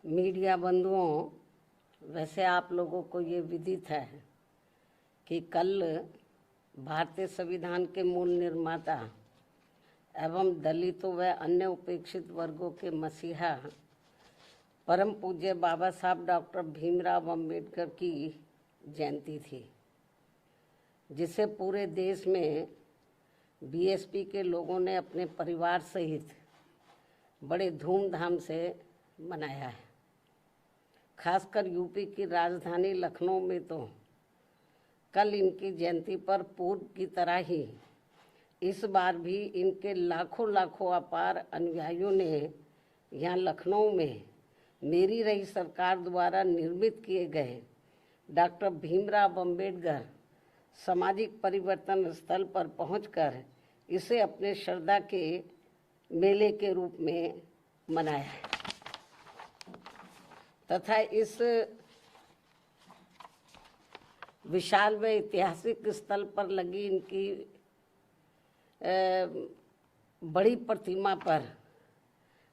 Media बंधुओं, वैसे आप लोगों को ये विदित है कि कल भारतीय संविधान के मूल निर्माता एवं दलितों व अन्य उपेक्षित वर्गों के मसीहा परम पूज्य बाबा साहब डॉक्टर भीमराव अंबेडकर की जयंती थी, जिसे पूरे देश में बीएसपी के लोगों ने अपने परिवार सहित बड़े धूमधाम से मनाया है। खासकर यूपी की राजधानी लखनऊ में तो कल इनकी जयंती पर पूर्व की तरह ही इस बार भी इनके लाखों लाखों अपार अनुयायियों ने यहाँ लखनऊ में मेरी रही सरकार द्वारा निर्मित किए गए डॉक्टर भीमराव अंबेडकर सामाजिक परिवर्तन स्थल पर पहुंचकर इसे अपने श्रद्धा के मेले के रूप में मनाया है तथा इस विशाल व ऐतिहासिक स्थल पर लगी इनकी बड़ी प्रतिमा पर,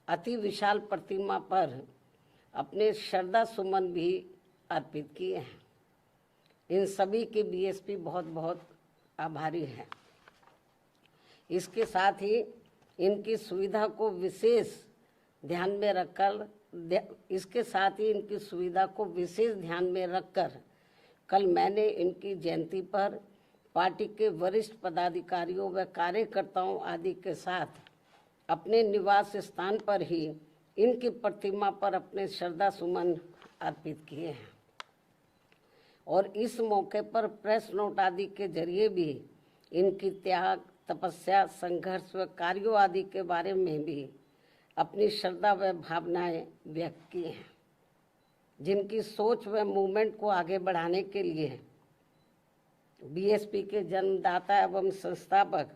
अति विशाल प्रतिमा पर अपने श्रद्धा सुमन भी अर्पित किए हैं। इन सभी के बीएसपी बहुत बहुत आभारी हैं। इसके साथ ही इनकी सुविधा को विशेष ध्यान में रखकर कल मैंने इनकी जयंती पर पार्टी के वरिष्ठ पदाधिकारियों व कार्यकर्ताओं आदि के साथ अपने निवास स्थान पर ही इनकी प्रतिमा पर अपने श्रद्धा सुमन अर्पित किए हैं और इस मौके पर प्रेस नोट आदि के जरिए भी इनकी त्याग, तपस्या, संघर्ष व कार्यों आदि के बारे में भी अपनी श्रद्धा व भावनाएं व्यक्त की हैं, जिनकी सोच व मूवमेंट को आगे बढ़ाने के लिए बीएसपी के जन्मदाता एवं संस्थापक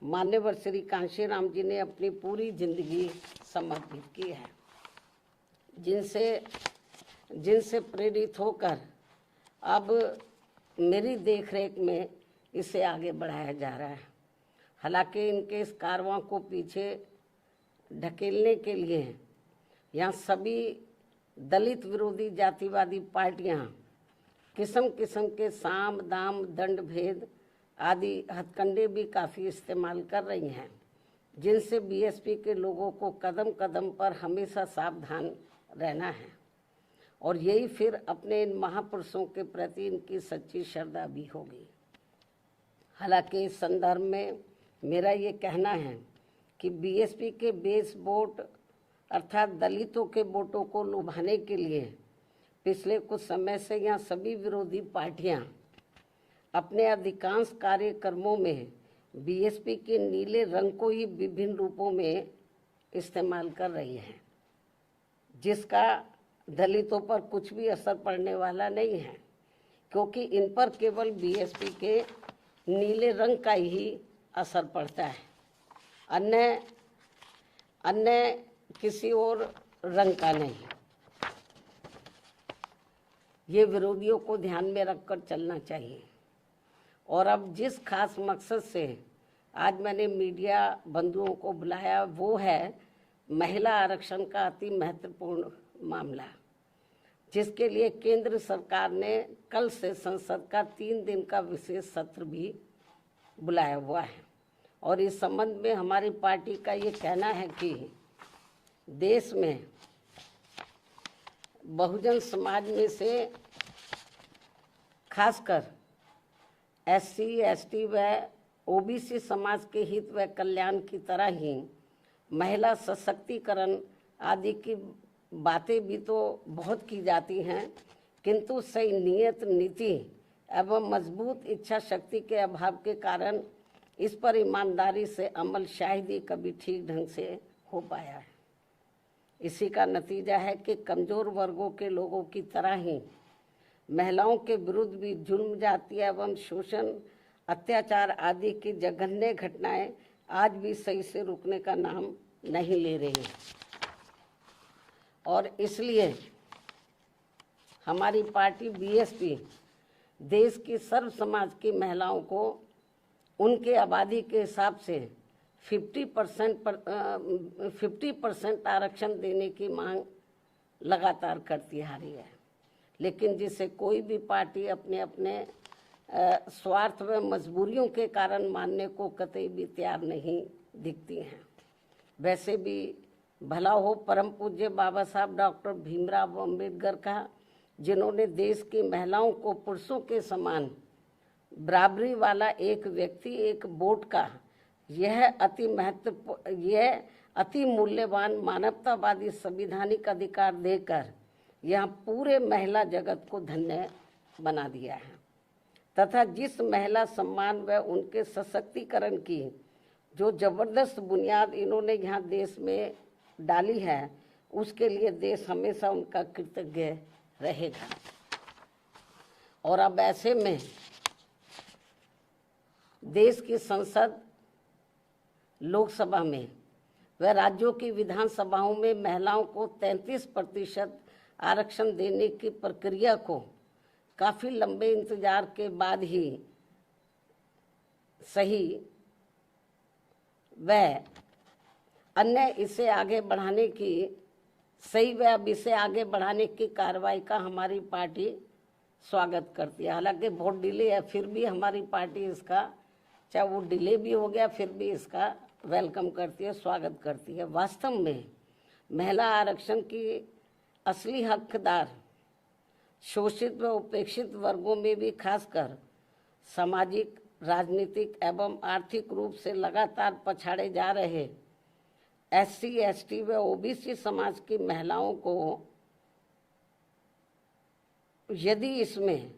मान्यवर श्री कांशीराम जी ने अपनी पूरी जिंदगी समर्पित की है, जिनसे प्रेरित होकर अब मेरी देखरेख में इसे आगे बढ़ाया जा रहा है। हालांकि इनके इस कारवां को पीछे ढकेलने के लिए यहाँ सभी दलित विरोधी जातिवादी पार्टियाँ किस्म किस्म के साम दाम दंड भेद आदि हथकंडे भी काफ़ी इस्तेमाल कर रही हैं, जिनसे बीएसपी के लोगों को कदम कदम पर हमेशा सावधान रहना है और यही फिर अपने इन महापुरुषों के प्रति इनकी सच्ची श्रद्धा भी होगी। हालांकि इस संदर्भ में मेरा ये कहना है कि बीएसपी के बेस वोट अर्थात दलितों के वोटों को लुभाने के लिए पिछले कुछ समय से यहाँ सभी विरोधी पार्टियाँ अपने अधिकांश कार्यक्रमों में बीएसपी के नीले रंग को ही विभिन्न रूपों में इस्तेमाल कर रही हैं, जिसका दलितों पर कुछ भी असर पड़ने वाला नहीं है, क्योंकि इन पर केवल बीएसपी के नीले रंग का ही असर पड़ता है, अन्य किसी और रंग का नहीं। ये विरोधियों को ध्यान में रखकर चलना चाहिए। और अब जिस खास मकसद से आज मैंने मीडिया बंधुओं को बुलाया वो है महिला आरक्षण का अति महत्वपूर्ण मामला, जिसके लिए केंद्र सरकार ने कल से संसद का 3 दिन का विशेष सत्र भी बुलाया हुआ है। और इस संबंध में हमारी पार्टी का ये कहना है कि देश में बहुजन समाज में से खासकर एससी, एसटी व ओबीसी समाज के हित व कल्याण की तरह ही महिला सशक्तिकरण आदि की बातें भी तो बहुत की जाती हैं, किंतु सही नियत, नीति एवं मजबूत इच्छा शक्ति के अभाव के कारण इस पर ईमानदारी से अमल शायद ही कभी ठीक ढंग से हो पाया है। इसी का नतीजा है कि कमज़ोर वर्गों के लोगों की तरह ही महिलाओं के विरुद्ध भी जुल्म, जाति एवं शोषण, अत्याचार आदि की जघन्य घटनाएं आज भी सही से रुकने का नाम नहीं ले रही हैं। और इसलिए हमारी पार्टी बीएसपी देश की सर्व समाज की महिलाओं को उनके आबादी के हिसाब से 50% आरक्षण देने की मांग लगातार करती आ रही है, लेकिन जिसे कोई भी पार्टी अपने अपने स्वार्थ व मजबूरियों के कारण मानने को कतई भी तैयार नहीं दिखती हैं। वैसे भी भला हो परम पूज्य बाबा साहब डॉक्टर भीमराव अम्बेडकर का, जिन्होंने देश की महिलाओं को पुरुषों के समान बराबरी वाला एक व्यक्ति एक वोट का यह अति मूल्यवान मानवतावादी संवैधानिक अधिकार देकर यहाँ पूरे महिला जगत को धन्य बना दिया है, तथा जिस महिला सम्मान व उनके सशक्तिकरण की जो जबरदस्त बुनियाद इन्होंने यहाँ देश में डाली है, उसके लिए देश हमेशा उनका कृतज्ञ रहेगा। और अब ऐसे में देश की संसद, लोकसभा में व राज्यों की विधानसभाओं में महिलाओं को 33% आरक्षण देने की प्रक्रिया को काफ़ी लंबे इंतजार के बाद ही सही व अन्य इसे आगे बढ़ाने की अब इसे आगे बढ़ाने की कार्रवाई का हमारी पार्टी स्वागत करती है। हालांकि बहुत डिले है, फिर भी हमारी पार्टी इसका, चाहे वो डिले भी हो गया, फिर भी इसका वेलकम करती है, स्वागत करती है। वास्तव में महिला आरक्षण की असली हकदार शोषित व उपेक्षित वर्गों में भी खासकर सामाजिक, राजनीतिक एवं आर्थिक रूप से लगातार पछाड़े जा रहे SC, ST व OBC समाज की महिलाओं को यदि इसमें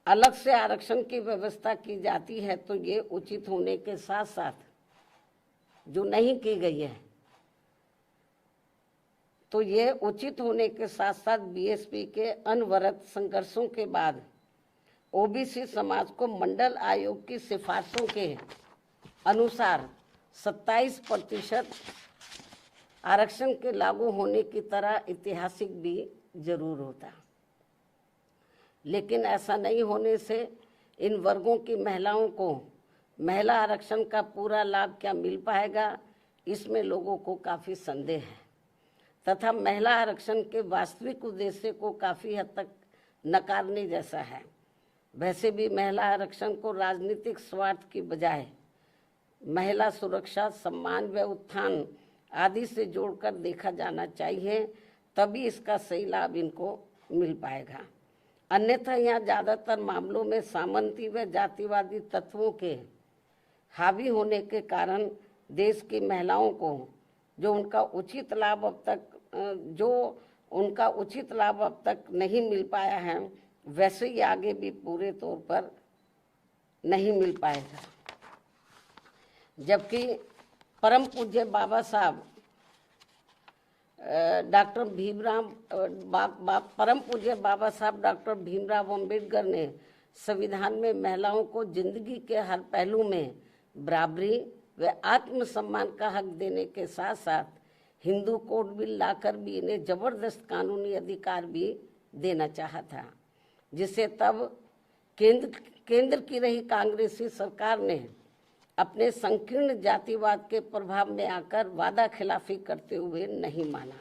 अलग से आरक्षण की व्यवस्था की जाती है तो ये उचित होने के साथ साथ, जो नहीं की गई है तो ये उचित होने के साथ साथ BSP के अनवरत संघर्षों के बाद OBC समाज को मंडल आयोग की सिफारिशों के अनुसार 27% आरक्षण के लागू होने की तरह ऐतिहासिक भी जरूर होता, लेकिन ऐसा नहीं होने से इन वर्गों की महिलाओं को महिला आरक्षण का पूरा लाभ क्या मिल पाएगा, इसमें लोगों को काफ़ी संदेह है, तथा महिला आरक्षण के वास्तविक उद्देश्य को काफ़ी हद तक नकारने जैसा है। वैसे भी महिला आरक्षण को राजनीतिक स्वार्थ की बजाय महिला सुरक्षा, सम्मान व उत्थान आदि से जोड़कर देखा जाना चाहिए, तभी इसका सही लाभ इनको मिल पाएगा। अन्यथा यहाँ ज़्यादातर मामलों में सामंती व जातिवादी तत्वों के हावी होने के कारण देश की महिलाओं को जो उनका उचित लाभ अब तक नहीं मिल पाया है, वैसे ही आगे भी पूरे तौर पर नहीं मिल पाएगा। जबकि परम पूज्य बाबा साहब डॉक्टर भीमराव अम्बेडकर ने संविधान में महिलाओं को जिंदगी के हर पहलू में बराबरी व आत्मसम्मान का हक देने के साथ साथ हिंदू कोड बिल लाकर भी इन्हें जबरदस्त कानूनी अधिकार भी देना चाहा था, जिसे तब केंद्र की रही कांग्रेसी सरकार ने अपने संकीर्ण जातिवाद के प्रभाव में आकर वादा खिलाफी करते हुए नहीं माना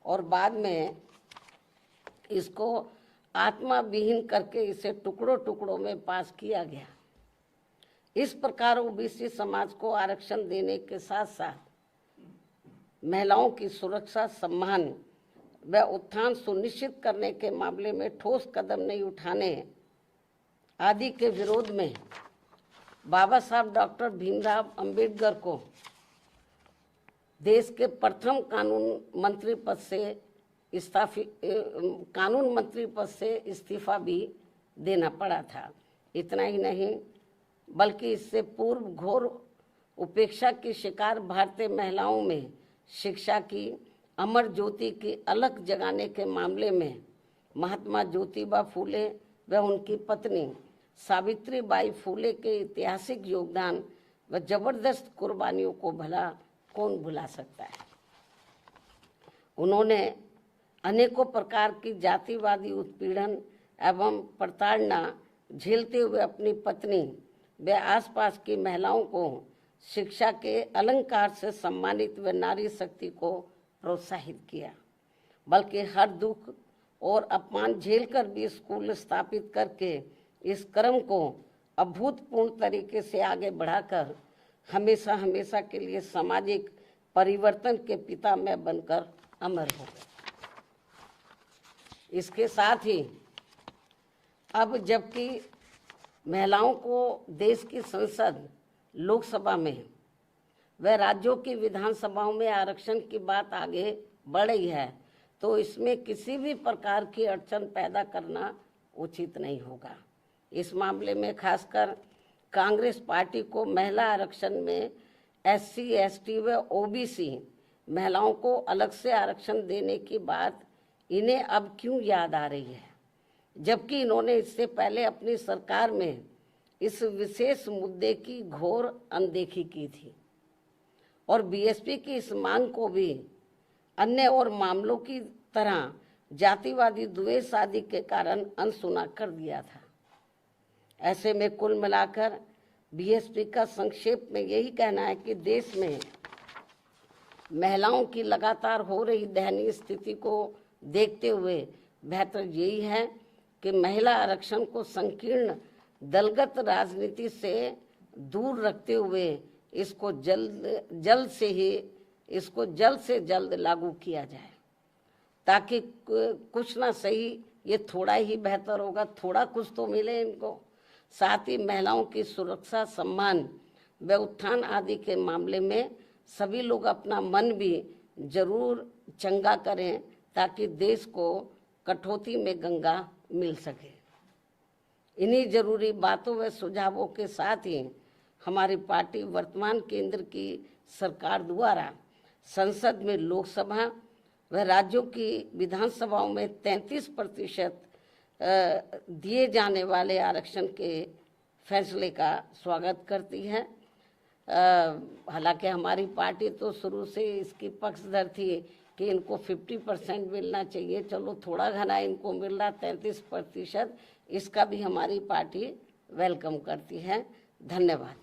और बाद में इसको आत्मा विहीन करके इसे टुकड़ों टुकड़ों में पास किया गया। इस प्रकार OBC समाज को आरक्षण देने के साथ साथ महिलाओं की सुरक्षा, सम्मान व उत्थान सुनिश्चित करने के मामले में ठोस कदम नहीं उठाने आदि के विरोध में बाबा साहब डॉक्टर भीमराव अम्बेडकर को देश के प्रथम कानून मंत्री पद से इस्तीफा भी देना पड़ा था। इतना ही नहीं बल्कि इससे पूर्व घोर उपेक्षा की शिकार भारतीय महिलाओं में शिक्षा की अमर ज्योति की अलख जगाने के मामले में महात्मा ज्योतिबा फूले व उनकी पत्नी सावित्रीबाई फूले के ऐतिहासिक योगदान व जबरदस्त कुर्बानियों को भला कौन भुला सकता है। उन्होंने अनेकों प्रकार की जातिवादी उत्पीड़न एवं प्रताड़ना झेलते हुए अपनी पत्नी व आसपास की महिलाओं को शिक्षा के अलंकार से सम्मानित व नारी शक्ति को प्रोत्साहित किया, बल्कि हर दुख और अपमान झेलकर भी स्कूल स्थापित करके इस क्रम को अभूतपूर्व तरीके से आगे बढ़ाकर हमेशा हमेशा के लिए सामाजिक परिवर्तन के पिता मैं बनकर अमर हो गए। इसके साथ ही अब जबकि महिलाओं को देश की संसद, लोकसभा में व राज्यों की विधानसभाओं में आरक्षण की बात आगे बढ़ रही है, तो इसमें किसी भी प्रकार की अड़चन पैदा करना उचित नहीं होगा। इस मामले में खासकर कांग्रेस पार्टी को महिला आरक्षण में SC, ST व OBC महिलाओं को अलग से आरक्षण देने की बात इन्हें अब क्यों याद आ रही है, जबकि इन्होंने इससे पहले अपनी सरकार में इस विशेष मुद्दे की घोर अनदेखी की थी और BSP की इस मांग को भी अन्य और मामलों की तरह जातिवादी द्वेष आदि के कारण अनसुना कर दिया था। ऐसे में कुल मिलाकर BSP का संक्षेप में यही कहना है कि देश में महिलाओं की लगातार हो रही दयनीय स्थिति को देखते हुए बेहतर यही है कि महिला आरक्षण को संकीर्ण दलगत राजनीति से दूर रखते हुए इसको जल्द से जल्द लागू किया जाए, ताकि कुछ ना सही ये थोड़ा ही बेहतर होगा, थोड़ा कुछ तो मिले इनको। साथ ही महिलाओं की सुरक्षा, सम्मान व उत्थान आदि के मामले में सभी लोग अपना मन भी जरूर चंगा करें, ताकि देश को कटौती में गंगा मिल सके। इन्हीं जरूरी बातों व सुझावों के साथ ही हमारी पार्टी वर्तमान केंद्र की सरकार द्वारा संसद में, लोकसभा व राज्यों की विधानसभाओं में 33% दिए जाने वाले आरक्षण के फैसले का स्वागत करती है। हालांकि हमारी पार्टी तो शुरू से इसकी पक्षधर थी कि इनको 50% मिलना चाहिए, चलो थोड़ा घना इनको मिल रहा 33%, इसका भी हमारी पार्टी वेलकम करती है। धन्यवाद।